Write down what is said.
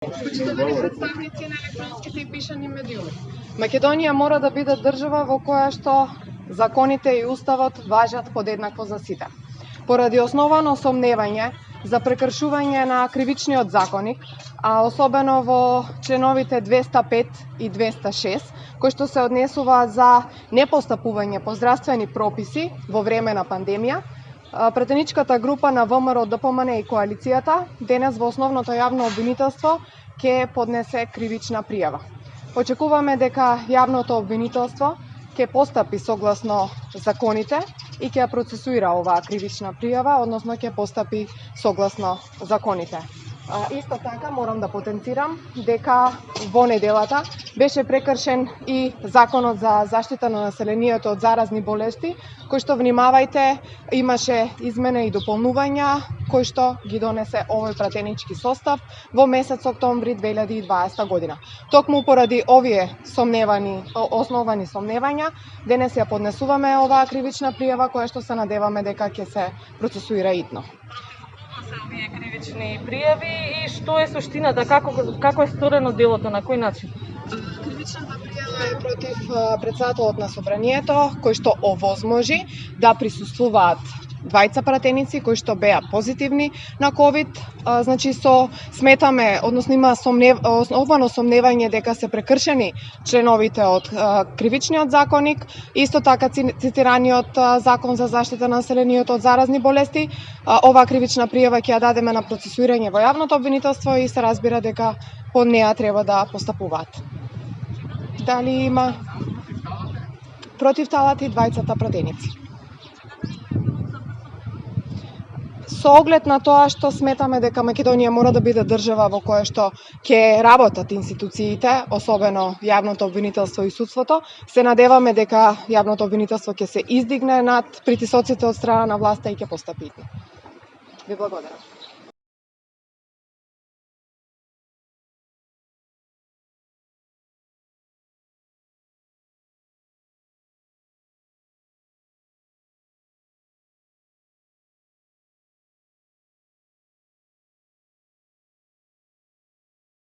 Почитувани представници на електронските и пишани медиуми. Македонија мора да биде држава во која што законите и уставот важат подеднакво за сите. Поради основано сомневање за прекршување на кривичниот законник, а особено во членовите 205 и 206, кои што се однесува за непостапување по здравствени прописи во време на пандемија, претеничката група на ВМРО, ДПМН и коалицијата денес во основното јавно обвинителство ќе поднесе кривична пријава. Очекуваме дека јавното обвинителство ќе постапи согласно законите и ќе ја процесуира оваа кривична пријава, односно ќе постапи согласно законите. Исто така морам да потенцирам дека во неделата беше прекршен и Законот за заштита на населението од заразни болести, кој што, внимавајте, имаше измена и дополнувања кои што ги донесе овој пратенички состав во месец октомври 2020 година. Токму поради овие основани сомневања, денес ја поднесуваме оваа кривична пријава која што се надеваме дека ќе се процесуира итно. Овие кривични пријави и што е суштината, како е сторено делото, на кој начин? Кривичната пријава е против председателот на собранието, кој што овозможи да присуствуваат двајца пратеници кои што беа позитивни на ковид. Значи сметаме, односно има основано сомневање дека се прекршени членовите од кривичниот законник, исто така цитираниот Закон за заштита на населението од заразни болести. Оваа кривична пријава ќе ја дадеме на процесуирање во јавното обвинителство и се разбира дека по неа треба да постапуваат. Дали има против талати двајцата пратеници? Со оглед на тоа што сметаме дека Македонија мора да биде држава во која што ќе работат институциите, особено јавното обвинителство и судството, се надеваме дека јавното обвинителство ќе се издигне над притисоците од страна на власта и ќе постапи. Ви благодарам.